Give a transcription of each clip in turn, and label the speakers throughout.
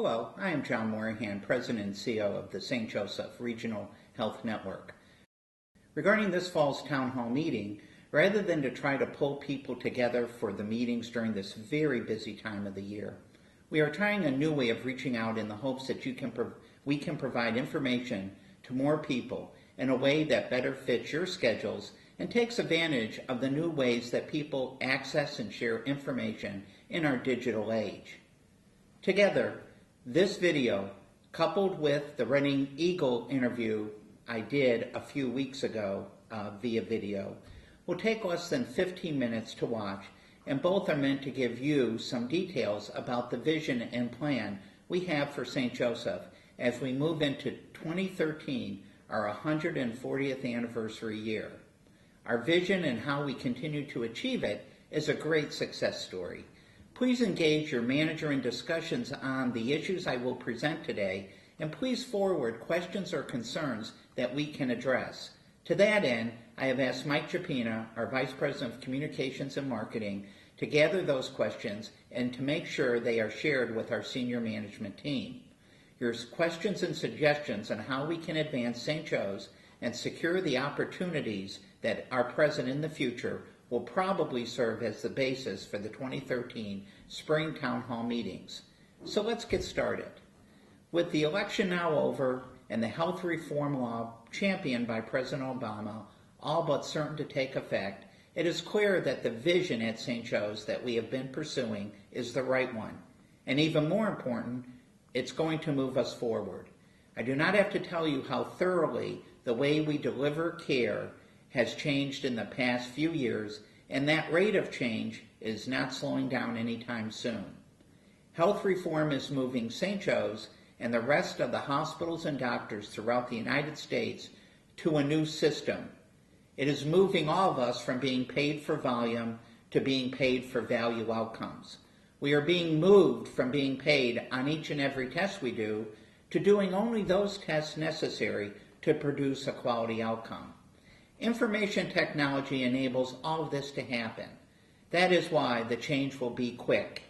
Speaker 1: Hello, I am John Morahan, President and CEO of the St. Joseph Regional Health Network. Regarding this fall's town hall meeting, rather than to try to pull people together for the meetings during this very busy time of the year, we are trying a new way of reaching out in the hopes that we can provide information to more people in a way that better fits your schedules and takes advantage of the new ways that people access and share information in our digital age. Together, this video, coupled with the Running Eagle interview I did a few weeks ago via video, will take less than 15 minutes to watch, and both are meant to give you some details about the vision and plan we have for St. Joseph as we move into 2013, our 140th anniversary year. Our vision and how we continue to achieve it is a great success story. Please engage your manager in discussions on the issues I will present today, and please forward questions or concerns that we can address. To that end, I have asked Mike Chapina, our Vice President of Communications and Marketing, to gather those questions and to make sure they are shared with our senior management team. Your questions and suggestions on how we can advance St. Joe's and secure the opportunities that are present in the future will probably serve as the basis for the 2013 Spring Town Hall meetings. So let's get started. With the election now over and the health reform law championed by President Obama all but certain to take effect, it is clear that the vision at St. Joe's that we have been pursuing is the right one. And even more important, it's going to move us forward. I do not have to tell you how thoroughly the way we deliver care has changed in the past few years, and that rate of change is not slowing down anytime soon. Health reform is moving St. Joe's and the rest of the hospitals and doctors throughout the United States to a new system. It is moving all of us from being paid for volume to being paid for value outcomes. We are being moved from being paid on each and every test we do to doing only those tests necessary to produce a quality outcome. Information technology enables all of this to happen. That is why the change will be quick.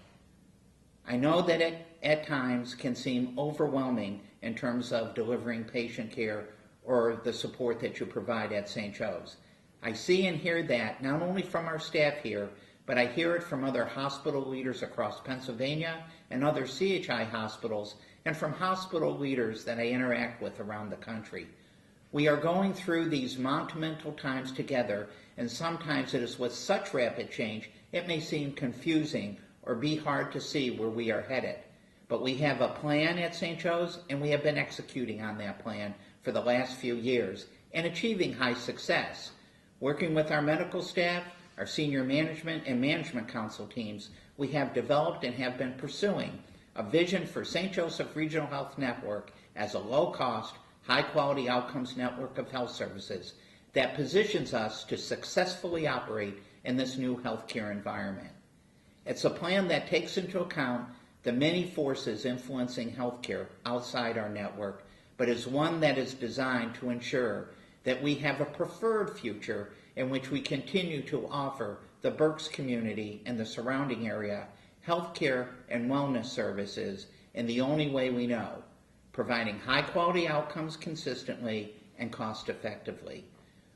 Speaker 1: I know that it at times can seem overwhelming in terms of delivering patient care or the support that you provide at St. Joe's. I see and hear that not only from our staff here, but I hear it from other hospital leaders across Pennsylvania and other CHI hospitals, and from hospital leaders that I interact with around the country. We are going through these monumental times together, and sometimes it is with such rapid change it may seem confusing or be hard to see where we are headed. But we have a plan at St. Joe's, and we have been executing on that plan for the last few years and achieving high success. Working with our medical staff, our senior management and management council teams, we have developed and have been pursuing a vision for St. Joseph Regional Health Network as a low-cost, high-quality outcomes network of health services that positions us to successfully operate in this new healthcare environment. It's a plan that takes into account the many forces influencing healthcare outside our network, but is one that is designed to ensure that we have a preferred future in which we continue to offer the Berks community and the surrounding area healthcare and wellness services in the only way we know, providing high-quality outcomes consistently and cost-effectively.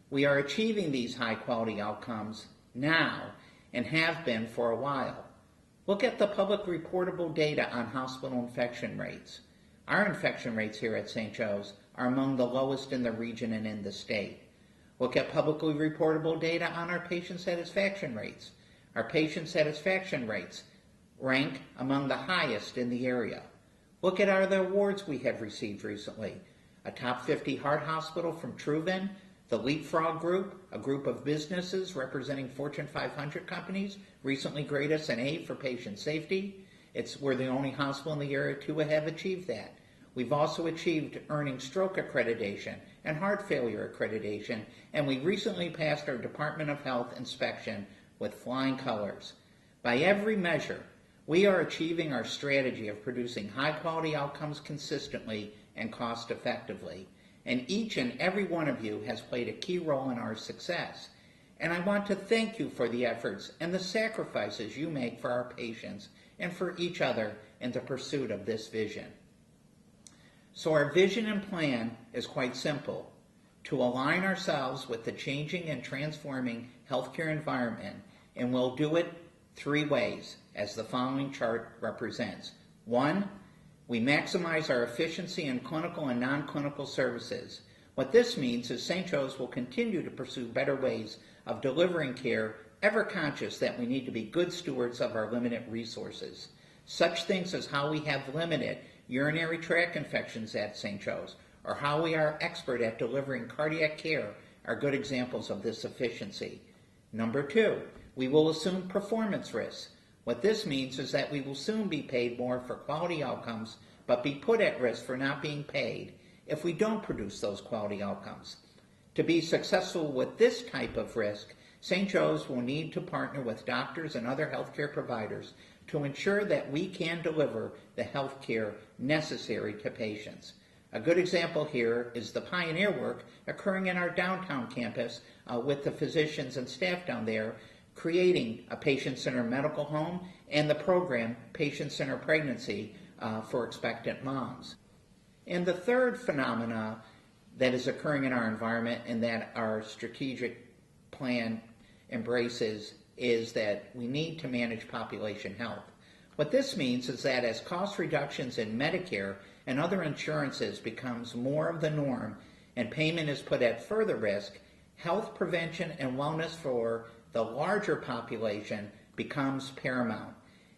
Speaker 1: We are achieving these high-quality outcomes now and have been for a while. Look at the public reportable data on hospital infection rates. Our infection rates here at St. Joe's are among the lowest in the region and in the state. Look at publicly reportable data on our patient satisfaction rates. Our patient satisfaction rates rank among the highest in the area. Look at the awards we have received recently. A top 50 heart hospital from Truven, the Leapfrog Group, a group of businesses representing Fortune 500 companies, recently graded us an A for patient safety. We're the only hospital in the area to have achieved that. We've also achieved earning stroke accreditation and heart failure accreditation, and we recently passed our Department of Health inspection with flying colors. By every measure, we are achieving our strategy of producing high-quality outcomes consistently and cost-effectively, and each and every one of you has played a key role in our success. And I want to thank you for the efforts and the sacrifices you make for our patients and for each other in the pursuit of this vision. So our vision and plan is quite simple: to align ourselves with the changing and transforming healthcare environment, and we'll do it 3 ways, as the following chart represents. 1, we maximize our efficiency in clinical and non-clinical services. What this means is St. Joe's will continue to pursue better ways of delivering care, ever conscious that we need to be good stewards of our limited resources. Such things as how we have limited urinary tract infections at St. Joe's, or how we are expert at delivering cardiac care, are good examples of this efficiency. Number 2, we will assume performance risks. What this means is that we will soon be paid more for quality outcomes, but be put at risk for not being paid if we don't produce those quality outcomes. To be successful with this type of risk, St. Joe's will need to partner with doctors and other healthcare providers to ensure that we can deliver the health care necessary to patients. A good example here is the pioneer work occurring in our downtown campus with the physicians and staff down there, creating a patient-centered medical home and the program Patient-Centered Pregnancy for expectant moms. And the third phenomena that is occurring in our environment and that our strategic plan embraces is that we need to manage population health. What this means is that as cost reductions in Medicare and other insurances becomes more of the norm and payment is put at further risk, health prevention and wellness for the larger population becomes paramount.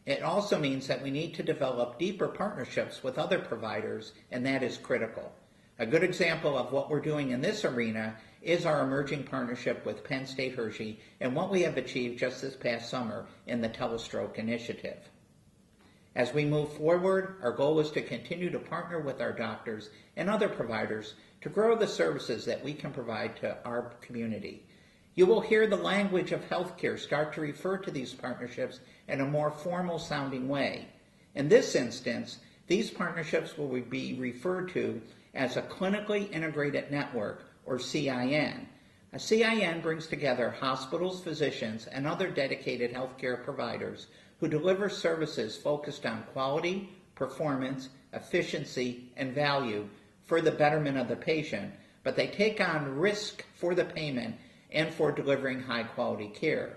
Speaker 1: It also means that we need to develop deeper partnerships with other providers, and that is critical. A good example of what we're doing in this arena is our emerging partnership with Penn State Hershey and what we have achieved just this past summer in the Telestroke Initiative. As we move forward, our goal is to continue to partner with our doctors and other providers to grow the services that we can provide to our community. You will hear the language of healthcare start to refer to these partnerships in a more formal sounding way. In this instance, these partnerships will be referred to as a clinically integrated network, or CIN. A CIN brings together hospitals, physicians, and other dedicated healthcare providers who deliver services focused on quality, performance, efficiency, and value for the betterment of the patient, but they take on risk for the payment and for delivering high-quality care.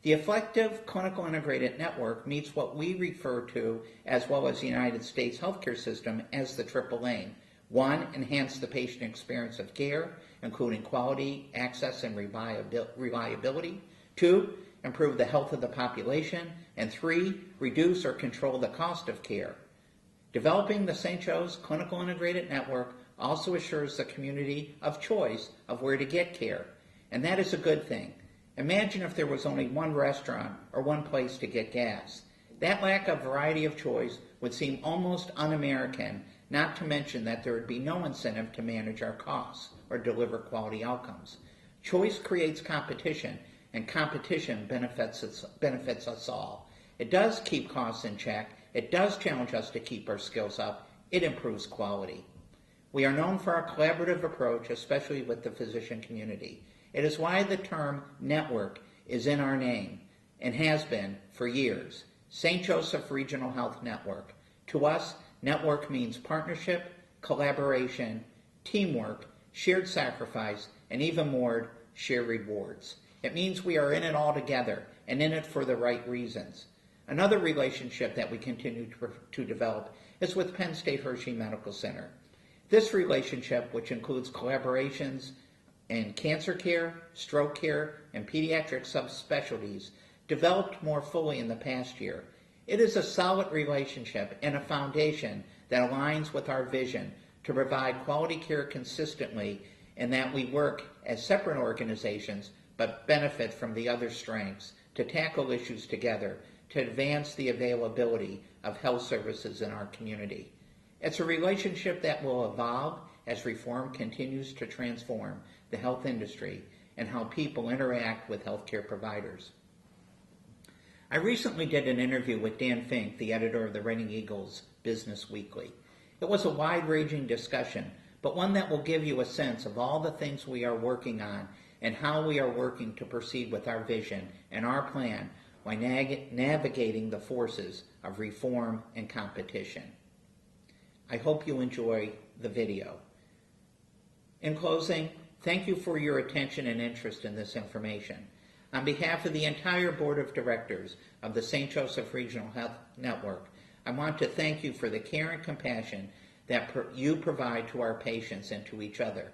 Speaker 1: The effective clinical integrated network meets what we refer to, as well as the United States healthcare system, as the triple aim. 1, enhance the patient experience of care, including quality, access, and reliability. 2, improve the health of the population. And 3, reduce or control the cost of care. Developing the St. Joe's Clinical Integrated Network also assures the community of choice of where to get care. And that is a good thing. Imagine if there was only one restaurant or one place to get gas. That lack of variety of choice would seem almost un-American, not to mention that there would be no incentive to manage our costs or deliver quality outcomes. Choice creates competition, and competition benefits us all. It does keep costs in check. It does challenge us to keep our skills up. It improves quality. We are known for our collaborative approach, especially with the physician community. It is why the term network is in our name and has been for years. St. Joseph Regional Health Network. To us, network means partnership, collaboration, teamwork, shared sacrifice, and even more, shared rewards. It means we are in it all together and in it for the right reasons. Another relationship that we continue to develop is with Penn State Hershey Medical Center. This relationship, which includes collaborations in cancer care, stroke care, and pediatric subspecialties, developed more fully in the past year. It is a solid relationship and a foundation that aligns with our vision to provide quality care consistently, and that we work as separate organizations but benefit from the other strengths to tackle issues together to advance the availability of health services in our community. It's a relationship that will evolve as reform continues to transform the health industry and how people interact with healthcare providers. I recently did an interview with Dan Fink, the editor of the Reading Eagle's Business Weekly. It was a wide-ranging discussion, but one that will give you a sense of all the things we are working on and how we are working to proceed with our vision and our plan, while navigating the forces of reform and competition. I hope you enjoy the video. In closing, thank you for your attention and interest in this information. On behalf of the entire Board of Directors of the St. Joseph Regional Health Network, I want to thank you for the care and compassion that you provide to our patients and to each other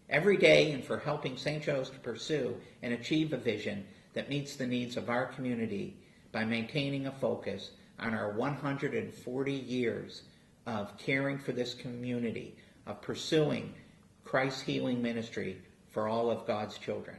Speaker 1: every day, and for helping St. Joe's to pursue and achieve a vision that meets the needs of our community by maintaining a focus on our 140 years of caring for this community, of pursuing Christ's healing ministry for all of God's children.